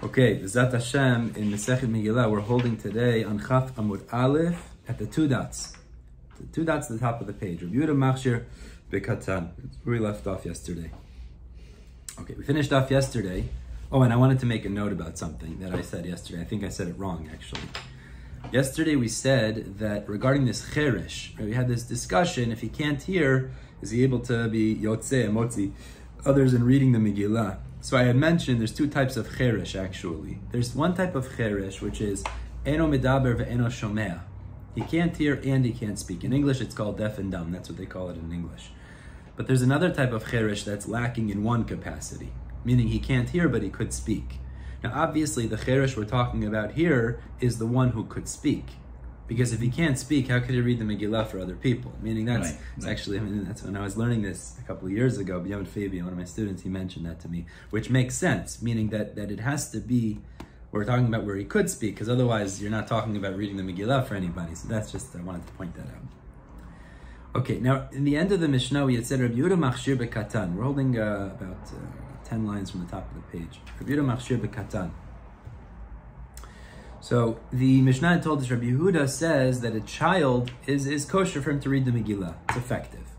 Okay, B'ezrat Hashem, in Masechet Megillah, we're holding today on Chaf Amud Aleph at the two dots. The two dots at the top of the page. R Yehuda Machshir B'Katan. It's where we left off yesterday. Okay, we finished off yesterday. Oh, and I wanted to make a note about something that I said yesterday. I think I said it wrong, actually. Yesterday we said that regarding this cheresh, right, we had this discussion, if he can't hear, is he able to be yotzeh, motzi, others in reading the Megillah? So I had mentioned there's two types of cheresh actually. There's one type of cheresh which is eno medaber ve'eno shomea. He can't hear and he can't speak. In English it's called deaf and dumb, that's what they call it in English. But there's another type of cheresh that's lacking in one capacity, meaning he can't hear but he could speak. Now obviously the cheresh we're talking about here is the one who could speak. Because if he can't speak, how could he read the Megillah for other people? Meaning that's actually, I mean, that's when I was learning this a couple of years ago, B'yam Fabian, one of my students, he mentioned that to me, which makes sense, meaning that it has to be, we're talking about where he could speak, because otherwise you're not talking about reading the Megillah for anybody. So that's just, I wanted to point that out. Okay, now in the end of the Mishnah, we had said, R Yehuda Machshir B'Katan. We're holding about 10 lines from the top of the page. R Yehuda Machshir B'Katan. So the Mishnah told us, R Yehuda says that a child is kosher for him to read the Megillah. It's effective.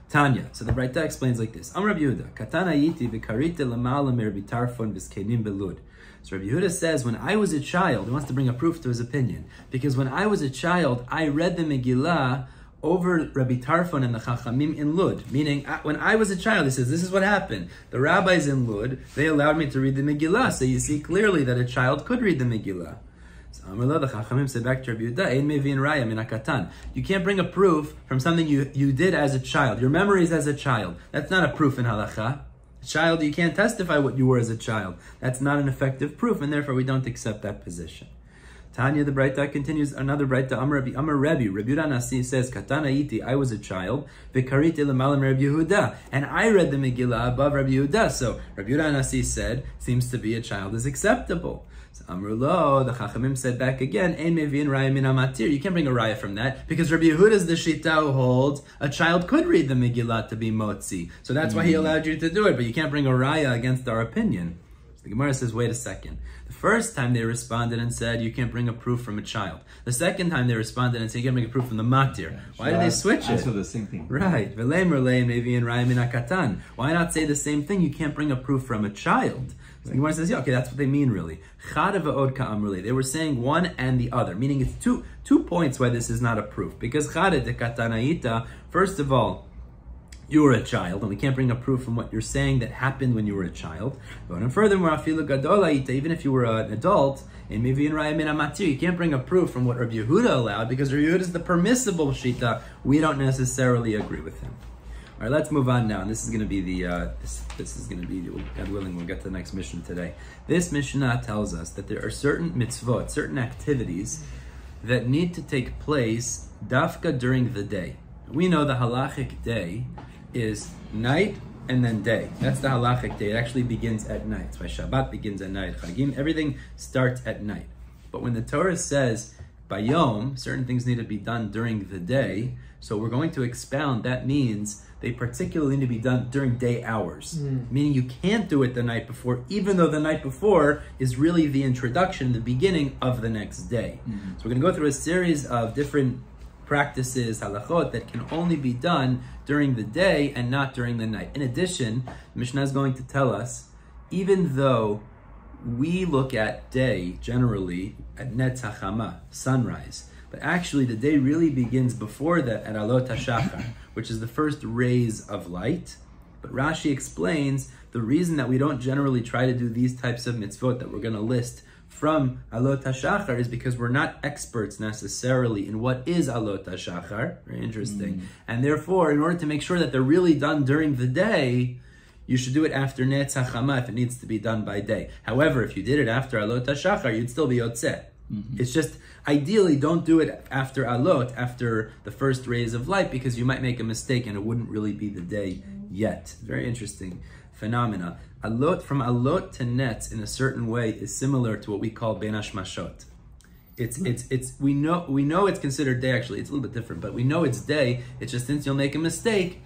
Tanya. So the Braita explains like this. Am R Yehuda, Katan ayiti v'karite l'ma'ala m'Rabbi Tarfon v'zkenim belud. So R Yehuda says, when I was a child, he wants to bring a proof to his opinion, because when I was a child, I read the Megillah over Rabbi Tarfon and the Chachamim in Lud. Meaning, when I was a child, he says, this is what happened. The rabbis in Lud, they allowed me to read the Megillah. So you see clearly that a child could read the Megillah. So the Chachamim said back to Rabbi Yehuda, Ein mevin raya min hakatan. You can't bring a proof from something you did as a child. Your memories as a child. That's not a proof in halacha. A child, you can't testify what you were as a child. That's not an effective proof, and therefore we don't accept that position. Tanya, the Braita continues, another Braita, Amar Rebbe, Rabbi Yehuda Nasi says, Katan ayiti, I was a child, v'kariti l'malam Rabbi Yehuda, and I read the Megillah above Rabbi Yehuda. So Rabbi Yehuda Nasi said, seems to be a child is acceptable. So Amrulo, the Chachamim said back again, Ein mevin raya min hamatir. You can't bring a raya from that, because Rabbi Yehuda is the shita who holds a child could read the Megillah to be motzi. So that's why he allowed you to do it, but you can't bring a raya against our opinion. The Gemara says, wait a second. The first time they responded and said, you can't bring a proof from a child. The second time they responded and said, you can't bring a proof from the matir. Why did they switch it? The same thing. Right. Why not say the same thing? You can't bring a proof from a child. So the Gemara says, yeah, okay, that's what they mean really. They were saying one and the other, meaning it's two points why this is not a proof. Because first of all, you were a child, and we can't bring a proof from what you're saying that happened when you were a child. And furthermore, even if you were an adult, and maybe in Raya min hamatir, you can't bring a proof from what Rabbi Yehuda allowed, because Rabbi Yehuda is the permissible shita. We don't necessarily agree with him. All right, let's move on now. And this is going to be this is going to be, God willing, we'll get to the next Mishnah today. This Mishnah tells us that there are certain mitzvot, certain activities that need to take place dafka during the day. We know the halachic day is night and then day. That's the halachic day. It actually begins at night. That's why Shabbat begins at night. Chagim, everything starts at night. But when the Torah says bayom, certain things need to be done during the day, so we're going to expound, that means they particularly need to be done during day hours. Meaning you can't do it the night before, even though the night before is really the introduction, the beginning of the next day. So we're going to go through a series of different practices, halachot, that can only be done during the day and not during the night. In addition, Mishnah is going to tell us, even though we look at day generally at netz hachama, sunrise, but actually the day really begins before that at alot hashachar, which is the first rays of light. But Rashi explains the reason that we don't generally try to do these types of mitzvot that we're going to list from alot hashachar is because we're not experts necessarily in what is alot hashachar. Very interesting. And therefore, in order to make sure that they're really done during the day, you should do it after netz hachama if it needs to be done by day. However, if you did it after alot hashachar, you'd still be yotzeh. It's just, ideally, don't do it after alot, after the first rays of light, because you might make a mistake and it wouldn't really be the day yet. Very interesting phenomena. Alot, from alot to netz in a certain way is similar to what we call ben hashmashot. We know it's considered day. Actually, it's a little bit different, but we know it's day. It's just, since you'll make a mistake,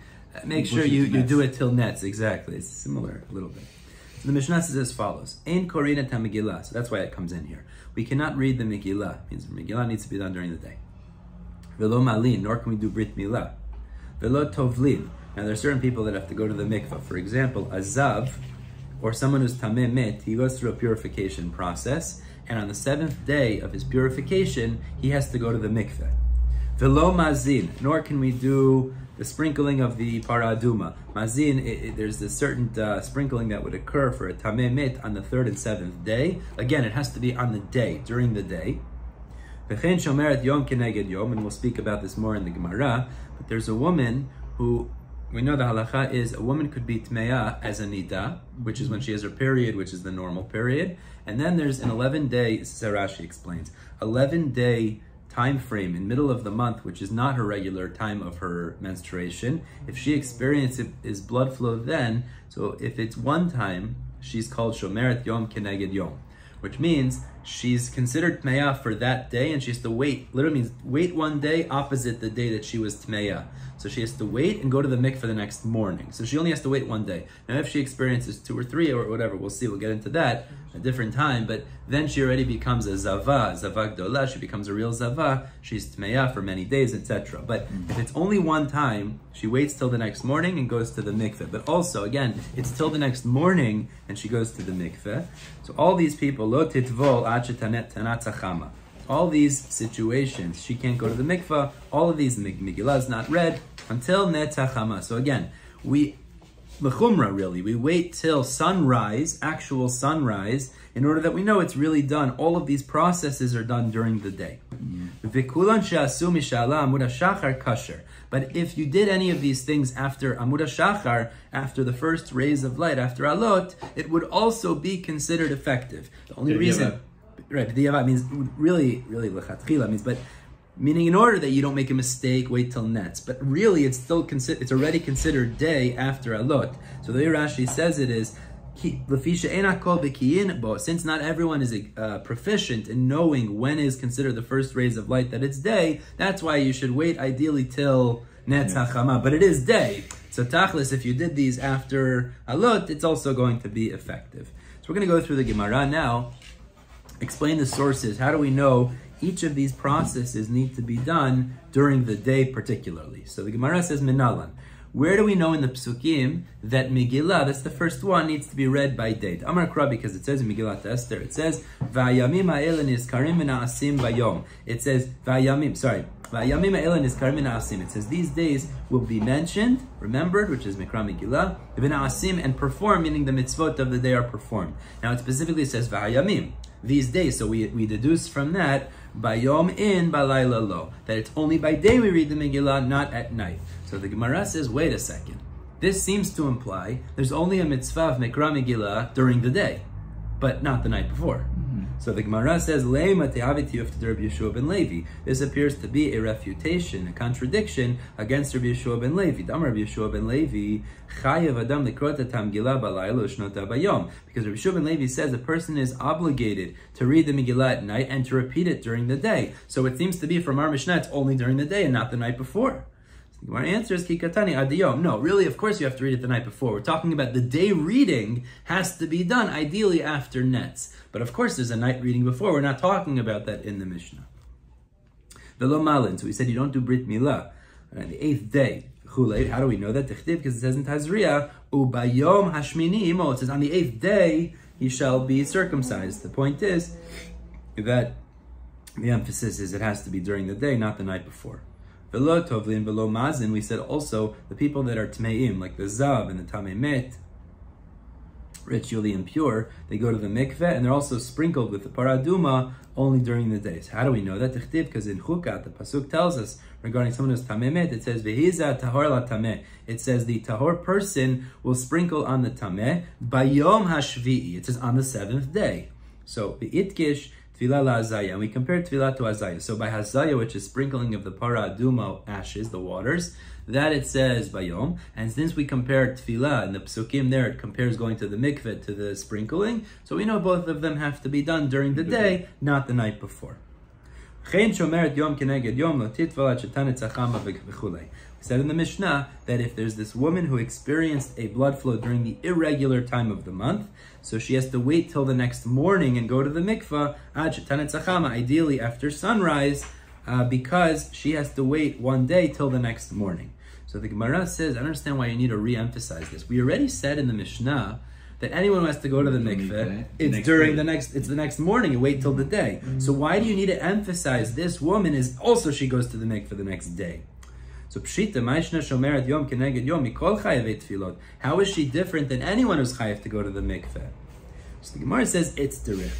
make sure you do it till netz. Exactly, it's similar a little bit. So the Mishnah says as follows: Ein korina ta Megillah. So that's why it comes in here. We cannot read the Megillah. It means the Megillah needs to be done during the day. Velo malin, nor can we do brit milah. Velo tovlin. Now there are certain people that have to go to the mikvah. For example, a zav, or someone who's tameh mit, he goes through a purification process, and on the 7th day of his purification, he has to go to the mikveh. Velo mazin, nor can we do the sprinkling of the para aduma. Mazin, there's a certain sprinkling that would occur for a tameh mit on the 3rd and 7th day. Again, it has to be on the day, during the day. V'chein shomeret yom keneged yom, and we'll speak about this more in the Gemara, but there's a woman who, we know the halacha is a woman could be tmeya as a nida, which is when she has her period, which is the normal period. And then there's an 11-day, Rashi explains, 11-day time frame in middle of the month, which is not her regular time of her menstruation. If she experiences blood flow then, so if it's one time, she's called shomeret yom keneged yom, which means she's considered tmeya for that day, and she has to wait. Literally means wait one day opposite the day that she was tmeya. So she has to wait and go to the mikveh the next morning. So she only has to wait one day. Now if she experiences 2 or 3 or whatever, we'll see, we'll get into that a different time, but then she already becomes a zava gdola, she becomes a real zava, she's tmeya for many days, etc. But if it's only one time, she waits till the next morning and goes to the mikveh. But also, again, it's till the next morning and she goes to the mikveh. So all these people, lo titvol ad shetanet tanat tzachama. All these situations, she can't go to the mikveh. All of these, Megillah is not read until netzachama. So again, l'chumra really, we wait till sunrise, actual sunrise, in order that we know it's really done. All of these processes are done during the day. V'kulan she'asu mishala amud hashachar kasher. But if you did any of these things after amud hashachar, after the first rays of light, after alot, it would also be considered effective. The only reason... Right, b'diavad means really lechatchila means, but meaning in order that you don't make a mistake, wait till nets. But really, it's still it's already considered day after alot. So the way Rashi says it is, since not everyone is proficient in knowing when is considered the first rays of light that it's day, that's why you should wait ideally till netz hachama. But it is day. So tachlis, if you did these after alot, it's also going to be effective. So we're going to go through the Gemara now. Explain the sources. How do we know each of these processes need to be done during the day particularly? So the Gemara says Minalan. Where do we know in the Psukim that Megillah, that's the first one, needs to be read by day? Amar Kra, because it says in Megillah Esther, it says Vayamim ha'ela nizkarim v'na'asim bayom. It says Vayamim ha'ela nizkarim v'na'asim. It says these days will be mentioned, remembered, which is Mikra Megillah, v'na'asim, and performed, meaning the mitzvot of the day are performed. Now it specifically says Vayamim, these days, so we deduce from that bayom in balayla lo, that it's only by day we read the Megillah, not at night. So the Gemara says, wait a second. This seems to imply there's only a mitzvah of Mikra Megillah during the day, but not the night before. So the Gemara says, Leima te'aviti ufta Rabbi Yeshua ben Levi. This appears to be a refutation, a contradiction against Rabbi Yeshua ben Levi. Damar Rabbi Yeshua ben Levi, chayav adam likrot et Megillah balayla u'shnota bayom. Because Rabbi Yeshua ben Levi says a person is obligated to read the Megillah at night and to repeat it during the day. So it seems to be from our Mishnah, it's only during the day and not the night before. Our answer is kikatani adiyom. No, really, of course you have to read it the night before. We're talking about the day reading has to be done, ideally after nets. But of course there's a night reading before. We're not talking about that in the Mishnah. Velo malin. So we said you don't do brit milah on the 8th day. How do we know that? Because it says in Tazria, ubayom hashmini imo. It says on the 8th day he shall be circumcised. The point is that the emphasis is it has to be during the day, not the night before. Below tovlin, below mazin, we said also the people that are tmeim, like the zav and the tameh met, ritually impure, they go to the mikveh and they're also sprinkled with the paraduma only during the days. How do we know that? Because in Chukat, the pasuk tells us regarding someone who's tameh met, it says vehiza tahor la tameh. It says the tahor person will sprinkle on the tameh bayom hashvi'i. It says on the 7th day. So the itkish Tefillah la'azaya, and we compare tefillah to azaya. So by hazaya, which is sprinkling of the para aduma ashes, the waters, that it says bayom. And since we compare tefillah and the psukim there, it compares going to the mikveh to the sprinkling. So we know both of them have to be done during the day, not the night before. We said in the Mishnah that if there's this woman who experienced a blood flow during the irregular time of the month, so she has to wait till the next morning and go to the mikvah, ideally after sunrise, because she has to wait one day till the next morning. So the Gemara says, I don't understand why you need to re-emphasize this. We already said in the Mishnah that anyone who has to go to the mikveh, it's the next morning, you wait till the day. So why do you need to emphasize this woman is also she goes to the mikveh the next day? So Pshita, Maishna Shomeret Yom Keneged Yom Mikol Chayav Tefilot. How is she different than anyone who's chayav to go to the mikveh? So the Gemara says it's derech.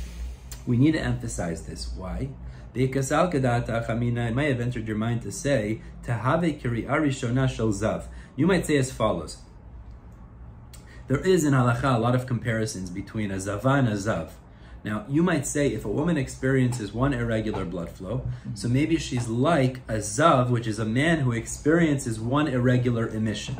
We need to emphasize this. Why? Because al kadata chamina, it might have entered your mind to say Tahave Kiri Arishona Shel Zav. You might say as follows. There is in halacha a lot of comparisons between a zava and a zav. Now, you might say if a woman experiences one irregular blood flow, so maybe she's like a zav, which is a man who experiences one irregular emission.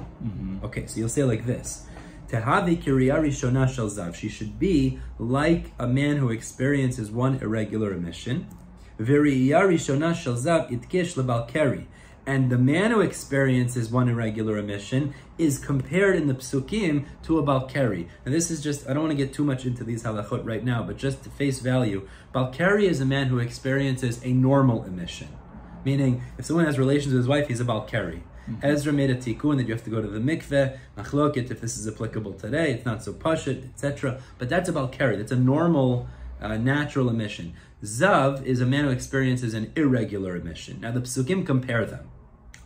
Okay, so you'll say like this. Tehavi kiriya rishona shel zav. She should be like a man who experiences one irregular emission. V'riya rishona shel zav itkish lebal keri. And the man who experiences one irregular emission is compared in the psukim to a balkari. And this is just, I don't want to get too much into these halachot right now, but just to face value, balkari is a man who experiences a normal emission. Meaning, if someone has relations with his wife, he's a balkari. Ezra made a tikkun that you have to go to the mikveh, machlokit, if this is applicable today, it's not so pashut, etc. But that's a balkari, that's a normal, natural emission. Zav is a man who experiences an irregular emission. Now the psukim compare them.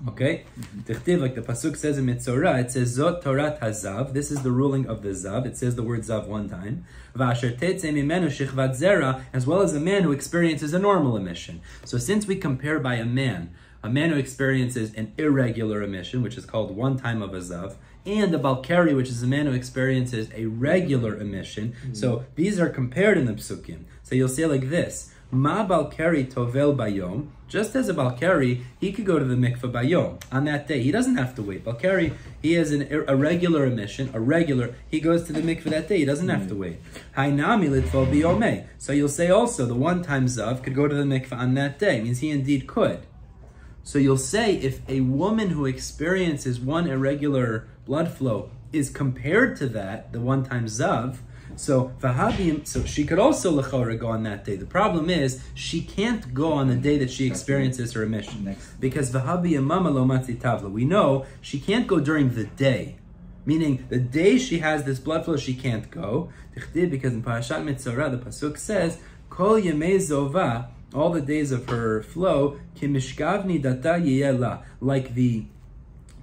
Okay? Like the pasuk says in Mitzorah, it says Zot Torat HaZav. This is the ruling of the Zav. It says the word Zav one time. V'asher tetzei mimenu shichvat zera, as well as a man who experiences a normal emission. So since we compare by a man who experiences an irregular emission, which is called one time of a Zav, and the balkari, which is a man who experiences a regular emission. So these are compared in the psukim. So you'll say like this. Ma balkari tovel bayom. Just as a balkari, he could go to the mikveh bayom on that day. He doesn't have to wait. Balkari, he has a regular emission, he goes to the mikveh that day. He doesn't have to wait. Hainami litvol biyomei. So you'll say also the one-time zav could go to the mikveh on that day. It means he indeed could. So you'll say if a woman who experiences one irregular blood flow is compared to that, the one-time zav, so she could also l'chora go on that day. The problem is she can't go on the day that she experiences her emission. Because v'habi yamama lo matzi tavla. We know she can't go during the day. Meaning the day she has this blood flow, she can't go. Because in Parashat Mitzorah, the pasuk says, Kol yemei zova, all the days of her flow, kimishkavni data yiyela, like the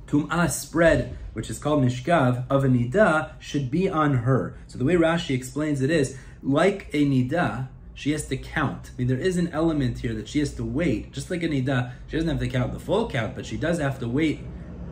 tum'ah spread, which is called mishkav, of a nida, should be on her. So the way Rashi explains it is, like a nida, she has to count. I mean, there is an element here that she has to wait. Just like a nida, she doesn't have to count the full count, but she does have to wait,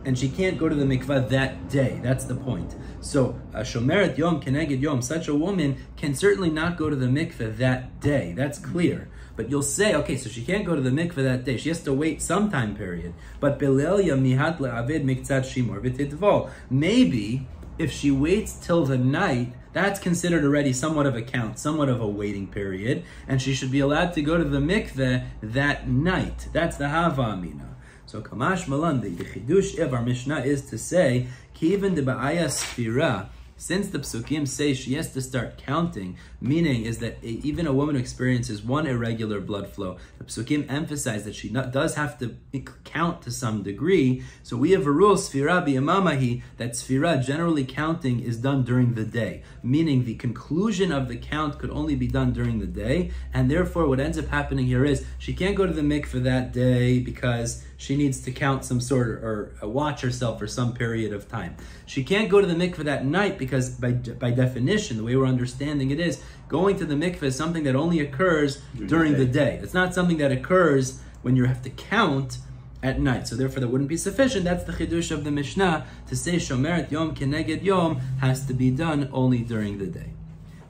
and she can't go to the mikvah that day. That's the point. So, shomeret yom keneged yom, such a woman can certainly not go to the mikveh that day. That's clear. But you'll say, okay, so she can't go to the mikveh that day. She has to wait some time period. But Belelya mihat le'avid miktzat shimor v'titvol. Maybe if she waits till the night, that's considered already somewhat of a count, somewhat of a waiting period, and she should be allowed to go to the mikveh that night. That's the hava amina. So kamash malandi, the chidush of our Mishnah is to say, kiven de ba'aya sfira. Since the psukim say she has to start counting, meaning is that even a woman who experiences one irregular blood flow, the psukim emphasize that she does have to count to some degree. So we have a rule, sfira b'yamamahi, that sfira, generally counting, is done during the day. Meaning the conclusion of the count could only be done during the day, and therefore what ends up happening here is she can't go to the mikveh that day because she needs to count some sort of, or watch herself for some period of time. She can't go to the mikveh that night because by definition, the way we're understanding it is, going to the mikveh is something that only occurs during the day. It's not something that occurs when you have to count at night. So therefore that wouldn't be sufficient. That's the chidush of the Mishnah, to say shomeret yom keneged yom has to be done only during the day.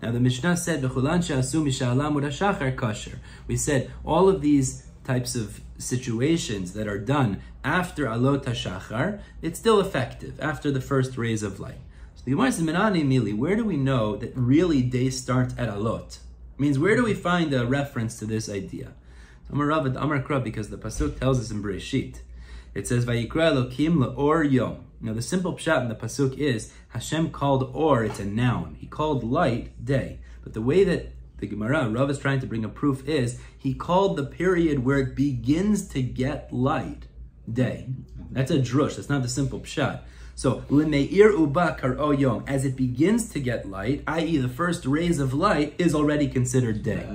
Now the Mishnah said, v'chulan she'asu misha'alam u'rashachar kosher. We said all of these types of situations that are done after alot hashachar, it's still effective after the first rays of light. So the Gemara says, Menani Mili, where do we know that really day starts at alot? It means, where do we find a reference to this idea? Amar Rav Amar Kra, because the pasuk tells us in Bereshit. It says, Vayikra Elokim le'or yom. Now the simple pshat in the pasuk is, Hashem called or, it's a noun. He called light day. But the way that the Gemara, Rav is trying to bring a proof is, he called the period where it begins to get light, day. That's a drush, that's not the simple pshat. So, L'me'ir uba karo yom, as it begins to get light, i.e. the first rays of light, is already considered day.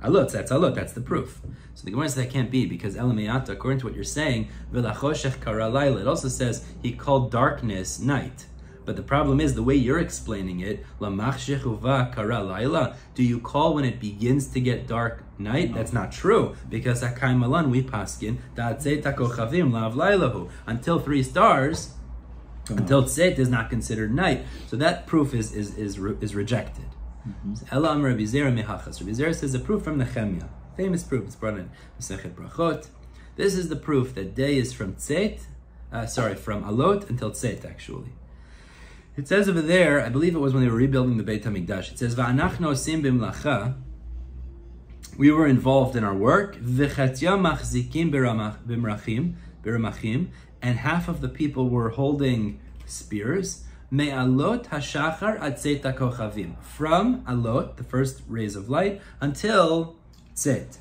Alot, that's the proof. So the Gemara says that can't be, because Elameata, according to what you're saying, V'lachoshech kara layla, it also says he called darkness night. But the problem is, the way you're explaining it, Lamachshech uva kara layla, do you call when it begins to get dark night? That's not true, because Akai Malan, we paskin, Da'atzeit kochavim lav laylahu, until 3 stars, until tzeit is not considered night. So that proof is rejected. Ela Amar Rabbi Zera mehachas. Rabbi Zera says a proof from Nehemiah. Famous proof. It's brought in Masechet Brachot. This is the proof that day is from tzeit, from alot until tzeit, actually. It says over there, I believe it was when they were rebuilding the Beit HaMikdash, it says, V'anachnu osim b'mlacha, we were involved in our work, V'chatya machzikim b'ramachim, and half of the people were holding spears, Me'alot hashachar ad tzeit kochavim, from alot, the first rays of light, until tzeit.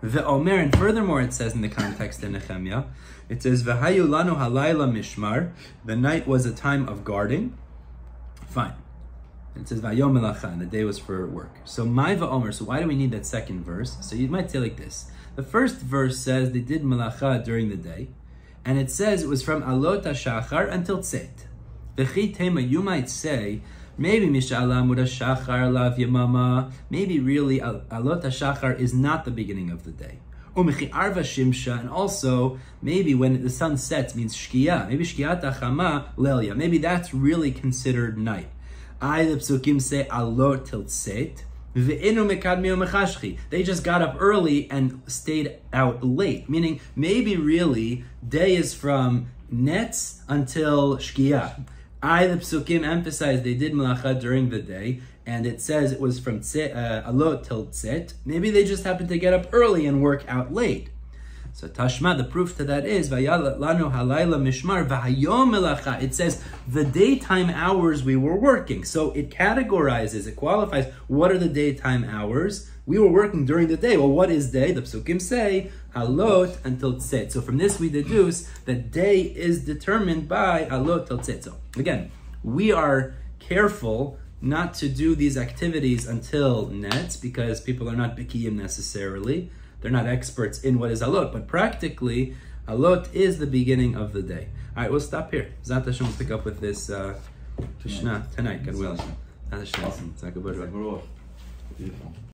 Ve'omer, and furthermore it says in the context in Nehemiah, it says, V'hayu lanu halayla mishmar, the night was a time of guarding. Fine. It says, Vayom melacha, and the day was for work. So my va'omer, so why do we need that second verse? So you might say like this. The first verse says they did melacha during the day, and it says it was from alot hashachar until tzeit. You might say, maybe Misha'ala Amud HaShachar Lav Yamama, maybe really Alot HaShachar is not the beginning of the day. U'mechi Arva Shimsha, and also maybe when the sun sets means Shkia, maybe Shkiat HaChama Lelia, maybe that's really considered night. The psukim say Alot till Tzeit, Ve'enu Mekadmi U'mechashchi, they just got up early and stayed out late, meaning maybe really day is from Netz until Shkia. The psukim emphasize they did melacha during the day, and it says it was from alot till tzet. Maybe they just happened to get up early and work out late. So Tashma, the proof to that is Vayala lanu halayla mishmar v'hayom melacha. It says the daytime hours we were working. So it categorizes, it qualifies. What are the daytime hours? We were working during the day. Well, what is day? The psukim say alot until tzet. So from this we deduce that day is determined by alot till tzet. So again, we are careful not to do these activities until netz, because people are not bikiyim necessarily. They're not experts in what is alot, but practically, alot is the beginning of the day. All right, we'll stop here. Zat Hashem will pick up with this Mishnah tonight. God willing. Zat Hashem. Beautiful.